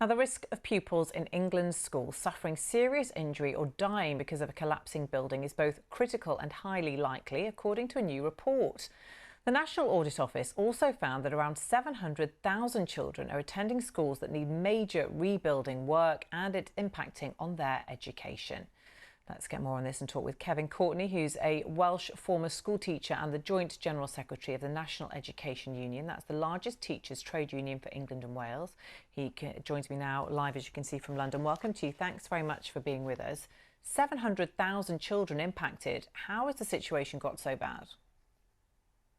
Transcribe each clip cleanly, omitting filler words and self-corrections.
Now, the risk of pupils in England's schools suffering serious injury or dying because of a collapsing building is both critical and highly likely, according to a new report. The National Audit Office also found that around 700,000 children are attending schools that need major rebuilding work, and it's impacting on their education. Let's get more on this and talk with Kevin Courtney, who's a Welsh former school teacher and the Joint General Secretary of the National Education Union. That's the largest teachers' trade union for England and Wales. He joins me now live, as you can see, from London. Welcome to you. Thanks very much for being with us. 700,000 children impacted. How has the situation got so bad?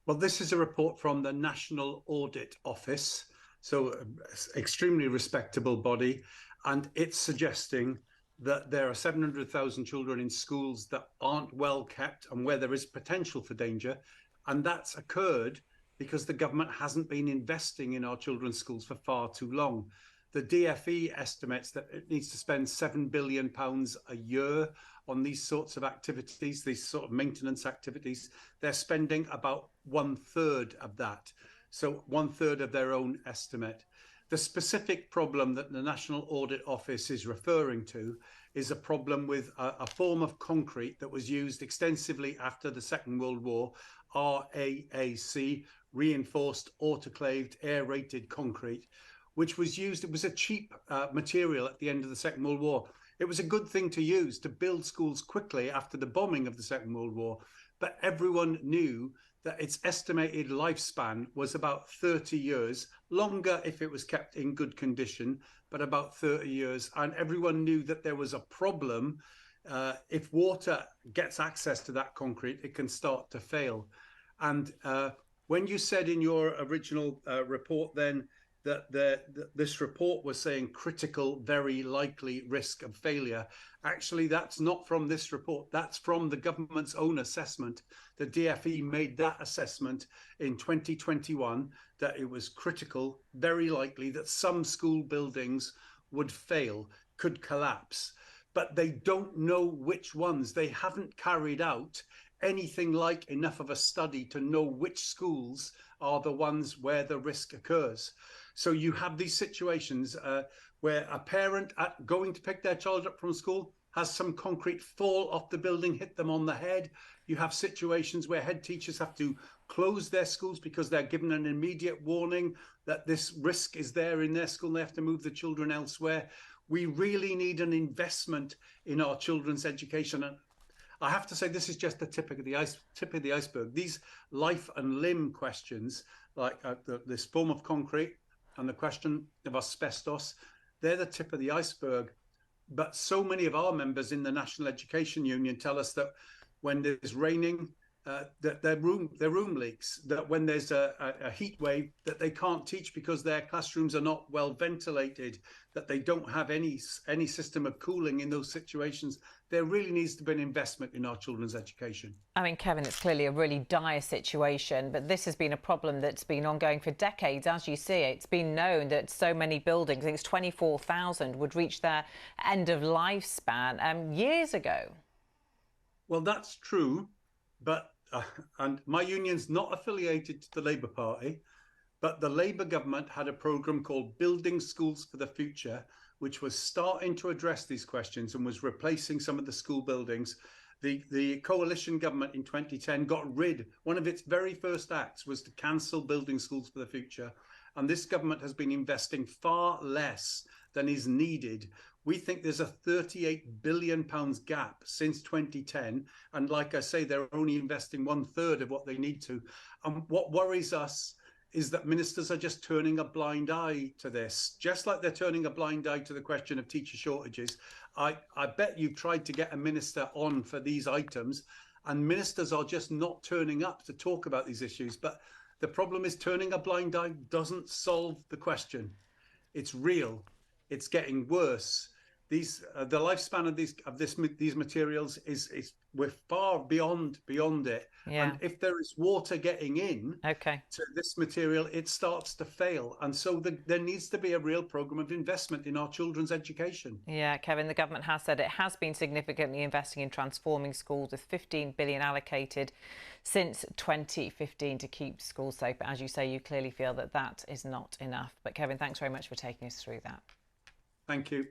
Well, this is a report from the National Audit Office, so extremely respectable body, and it's suggesting that there are 700,000 children in schools that aren't well kept and where there is potential for danger. And that's occurred because the government hasn't been investing in our children's schools for far too long. The DfE estimates that it needs to spend £7 billion a year on these sorts of activities, these sort of maintenance activities. They're spending about 1/3 of that. So 1/3 of their own estimate. The specific problem that the National Audit Office is referring to is a problem with a form of concrete that was used extensively after the Second World War, RAAC, reinforced autoclaved aerated concrete, which was used. It was a cheap material at the end of the Second World War. It was a good thing to use to build schools quickly after the bombing of the Second World War, but everyone knew that its estimated lifespan was about 30 years, longer if it was kept in good condition, but about 30 years. And everyone knew that there was a problem. If water gets access to that concrete, it can start to fail. And when you said in your original report then that this report was saying critical, very likely risk of failure, actually, that's not from this report. That's from the government's own assessment. The DfE made that assessment in 2021, that it was critical, very likely that some school buildings would fail, could collapse. But they don't know which ones. They haven't carried out anything like enough of a study to know which schools are the ones where the risk occurs. So you have these situations where a parent going to pick their child up from school has some concrete fall off the building, hit them on the head. You have situations where head teachers have to close their schools because they're given an immediate warning that this risk is there in their school and they have to move the children elsewhere. We really need an investment in our children's education. And I have to say, this is just the tip of the iceberg. These life and limb questions, like this form of concrete and the question of asbestos, they're the tip of the iceberg. But so many of our members in the National Education Union tell us that when there's raining, that their room leaks, that when there's a heat wave, that they can't teach because their classrooms are not well ventilated, that they don't have any system of cooling in those situations. There really needs to be an investment in our children's education. I mean, Kevin, it's clearly a really dire situation, but this has been a problem that's been ongoing for decades. As you see, it's been known that so many buildings, I think it's 24,000, would reach their end of lifespan years ago. Well, that's true, but and my union's not affiliated to the Labour Party, but the Labour government had a programme called Building Schools for the Future, which was starting to address these questions and was replacing some of the school buildings. The coalition government in 2010 got rid, one of its very first acts was to cancel Building Schools for the Future. And this government has been investing far less than is needed. We think there's a £38 billion gap since 2010. And like I say, they're only investing 1/3 of what they need to. And what worries us is that ministers are just turning a blind eye to this, just like they're turning a blind eye to the question of teacher shortages. I bet you've tried to get a minister on for these items, and ministers are just not turning up to talk about these issues. But the problem is, turning a blind eye doesn't solve the question. It's real. It's getting worse. The lifespan of these materials is we're far beyond it. Yeah. And if there is water getting in to this material, it starts to fail. And so there needs to be a real programme of investment in our children's education. Yeah, Kevin, the government has said it has been significantly investing in transforming schools, with 15 billion allocated since 2015 to keep schools safe. But as you say, you clearly feel that that is not enough. But Kevin, thanks very much for taking us through that. Thank you.